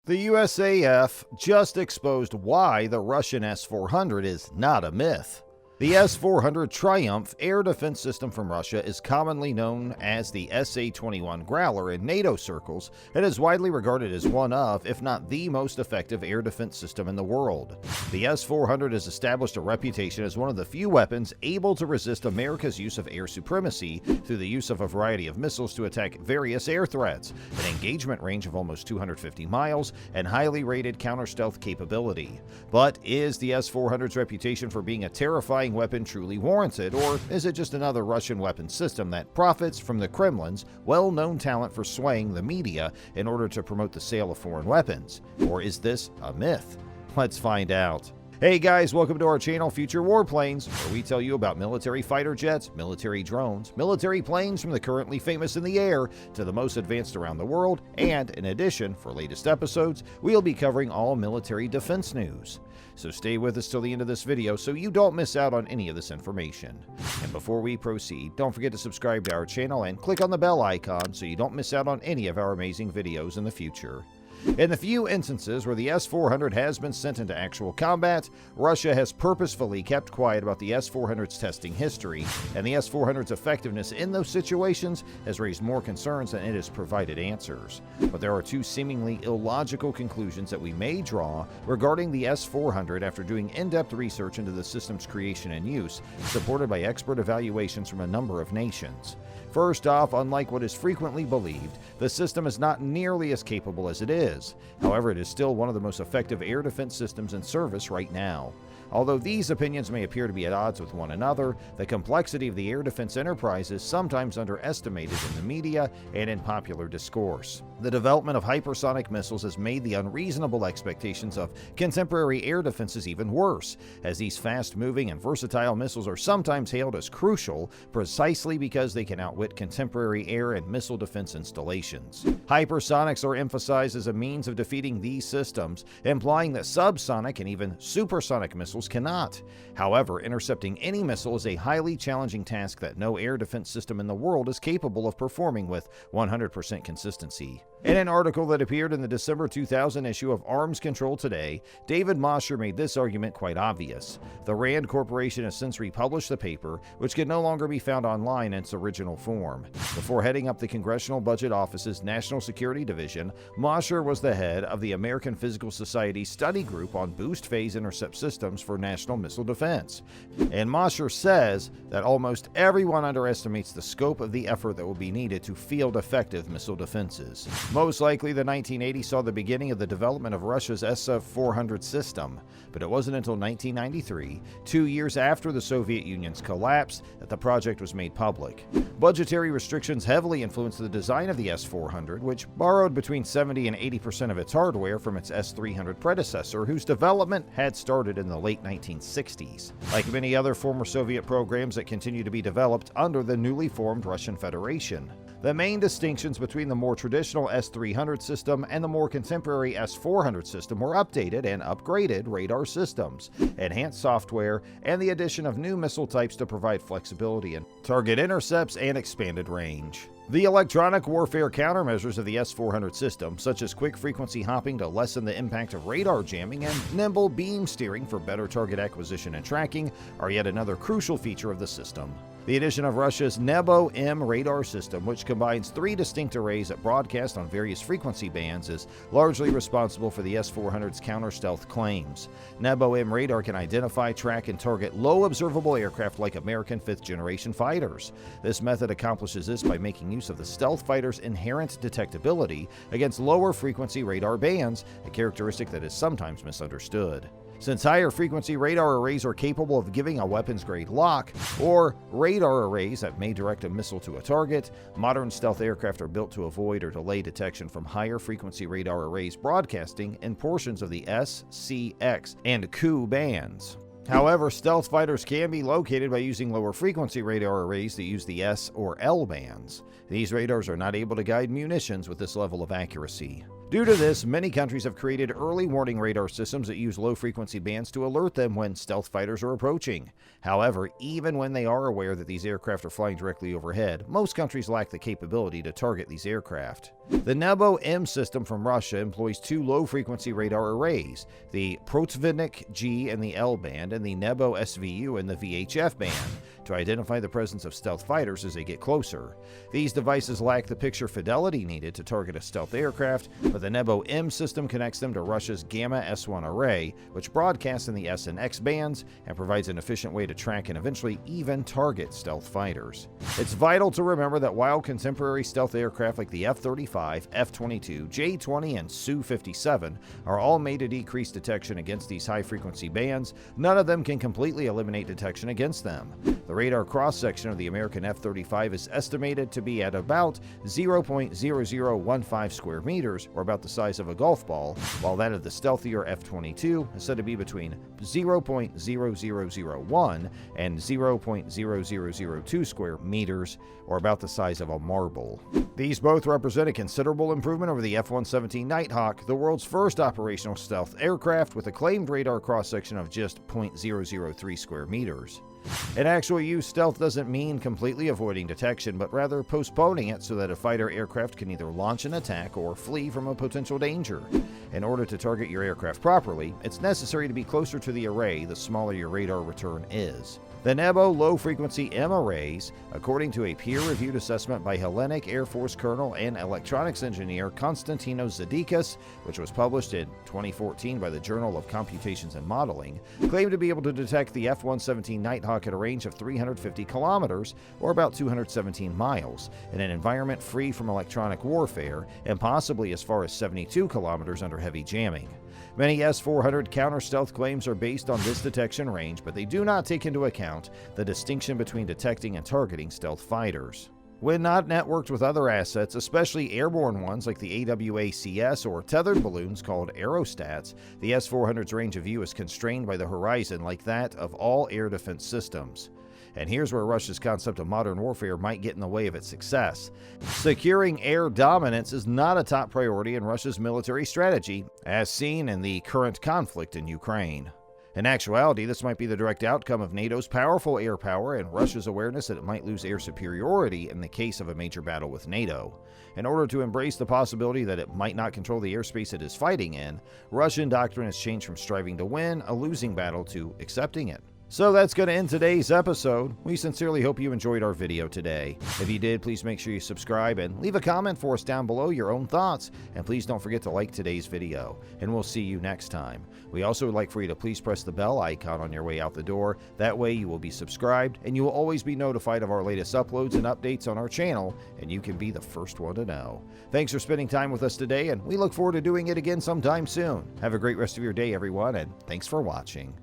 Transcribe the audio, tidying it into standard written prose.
The USAF just exposed why the Russian S-400 is not a myth. The S-400 Triumf air defense system from Russia is commonly known as the SA-21 Growler in NATO circles and is widely regarded as one of, if not the most effective air defense system in the world. The S-400 has established a reputation as one of the few weapons able to resist America's use of air supremacy through the use of a variety of missiles to attack various air threats, an engagement range of almost 250 miles, and highly rated counter-stealth capability. But is the S-400's reputation for being a terrifying weapon truly warranted, or is it just another Russian weapon system that profits from the Kremlin's well-known talent for swaying the media in order to promote the sale of foreign weapons? Or is this a myth? Let's find out. Hey guys, welcome to our channel Future Warplanes, where we tell you about military fighter jets, military drones, military planes from the currently famous in the air to the most advanced around the world, and in addition, for latest episodes, we'll be covering all military defense news. So stay with us till the end of this video so you don't miss out on any of this information. And before we proceed, don't forget to subscribe to our channel and click on the bell icon so you don't miss out on any of our amazing videos in the future. In the few instances where the S-400 has been sent into actual combat, Russia has purposefully kept quiet about the S-400's testing history, and the S-400's effectiveness in those situations has raised more concerns than it has provided answers. But there are two seemingly illogical conclusions that we may draw regarding the S-400 after doing in-depth research into the system's creation and use, supported by expert evaluations from a number of nations. First off, unlike what is frequently believed, the system is not nearly as capable as it is. However, it is still one of the most effective air defense systems in service right now. Although these opinions may appear to be at odds with one another, the complexity of the air defense enterprise is sometimes underestimated in the media and in popular discourse. The development of hypersonic missiles has made the unreasonable expectations of contemporary air defenses even worse, as these fast-moving and versatile missiles are sometimes hailed as crucial precisely because they can outwit contemporary air and missile defense installations. Hypersonics are emphasized as a means of defeating these systems, implying that subsonic and even supersonic missiles cannot. However, intercepting any missile is a highly challenging task that no air defense system in the world is capable of performing with 100% consistency. In an article that appeared in the December 2000 issue of Arms Control Today, David Mosher made this argument quite obvious. The RAND Corporation has since republished the paper, which can no longer be found online in its original form. Before heading up the Congressional Budget Office's National Security Division, Mosher was the head of the American Physical Society Study Group on Boost Phase Intercept Systems for National Missile Defense. And Mosher says that almost everyone underestimates the scope of the effort that will be needed to field effective missile defenses. Most likely, the 1980s saw the beginning of the development of Russia's S-400 system, but it wasn't until 1993, 2 years after the Soviet Union's collapse, that the project was made public. Budgetary restrictions heavily influenced the design of the S-400, which borrowed between 70 and 80% of its hardware from its S-300 predecessor, whose development had started in the late 1960s. Like many other former Soviet programs that continue to be developed under the newly formed Russian Federation. The main distinctions between the more traditional S-300 system and the more contemporary S-400 system were updated and upgraded radar systems, enhanced software, and the addition of new missile types to provide flexibility in target intercepts and expanded range. The electronic warfare countermeasures of the S-400 system, such as quick frequency hopping to lessen the impact of radar jamming and nimble beam steering for better target acquisition and tracking, are yet another crucial feature of the system. The addition of Russia's Nebo-M radar system, which combines 3 distinct arrays that broadcast on various frequency bands, is largely responsible for the S-400's counter-stealth claims. Nebo-M radar can identify, track, and target low observable aircraft like American 5th-generation fighters. This method accomplishes this by making use of the stealth fighter's inherent detectability against lower frequency radar bands, a characteristic that is sometimes misunderstood. Since higher frequency radar arrays are capable of giving a weapons-grade lock, or radar arrays that may direct a missile to a target, modern stealth aircraft are built to avoid or delay detection from higher frequency radar arrays broadcasting in portions of the S, C, X, and Q bands. However, stealth fighters can be located by using lower frequency radar arrays that use the S or L bands. These radars are not able to guide munitions with this level of accuracy. Due to this, many countries have created early warning radar systems that use low-frequency bands to alert them when stealth fighters are approaching. However, even when they are aware that these aircraft are flying directly overhead, most countries lack the capability to target these aircraft. The Nebo-M system from Russia employs two low-frequency radar arrays, the Protivnik G in the L band and the Nebo SVU in the VHF band, to identify the presence of stealth fighters as they get closer. These devices lack the picture fidelity needed to target a stealth aircraft, but the Nebo-M system connects them to Russia's Gamma S1 array, which broadcasts in the S and X bands and provides an efficient way to track and eventually even target stealth fighters. It's vital to remember that while contemporary stealth aircraft like the F-35, F-22, J-20, and Su-57 are all made to decrease detection against these high-frequency bands, none of them can completely eliminate detection against them. The radar cross-section of the American F-35 is estimated to be at about 0.0015 square meters, or about the size of a golf ball, while that of the stealthier F-22 is said to be between 0.0001 and 0.0002 square meters, or about the size of a marble. These both represent a considerable improvement over the F-117 Nighthawk, the world's first operational stealth aircraft with a claimed radar cross-section of just 0.003 square meters. In actual use, stealth doesn't mean completely avoiding detection, but rather postponing it so that a fighter aircraft can either launch an attack or flee from a potential danger. In order to target your aircraft properly, it's necessary to be closer to the array the smaller your radar return is. The Nebo low-frequency M arrays, according to a peer-reviewed assessment by Hellenic Air Force Colonel and electronics engineer Konstantinos Zadikas, which was published in 2014 by the Journal of Computations and Modeling, claim to be able to detect the F-117 Nighthawk at a range of 350 kilometers, or about 217 miles, in an environment free from electronic warfare, and possibly as far as 72 kilometers under heavy jamming. Many S-400 counter-stealth claims are based on this detection range, but they do not take into account the distinction between detecting and targeting stealth fighters. When not networked with other assets, especially airborne ones like the AWACS or tethered balloons called aerostats, the S-400's range of view is constrained by the horizon like that of all air defense systems. And here's where Russia's concept of modern warfare might get in the way of its success. Securing air dominance is not a top priority in Russia's military strategy, as seen in the current conflict in Ukraine. In actuality, this might be the direct outcome of NATO's powerful air power and Russia's awareness that it might lose air superiority in the case of a major battle with NATO. In order to embrace the possibility that it might not control the airspace it is fighting in, Russian doctrine has changed from striving to win a losing battle to accepting it. So that's going to end today's episode. We sincerely hope you enjoyed our video today. If you did, please make sure you subscribe and leave a comment for us down below your own thoughts. And please don't forget to like today's video. And we'll see you next time. We also would like for you to please press the bell icon on your way out the door. That way you will be subscribed and you will always be notified of our latest uploads and updates on our channel, and you can be the first one to know. Thanks for spending time with us today, and we look forward to doing it again sometime soon. Have a great rest of your day, everyone, and thanks for watching.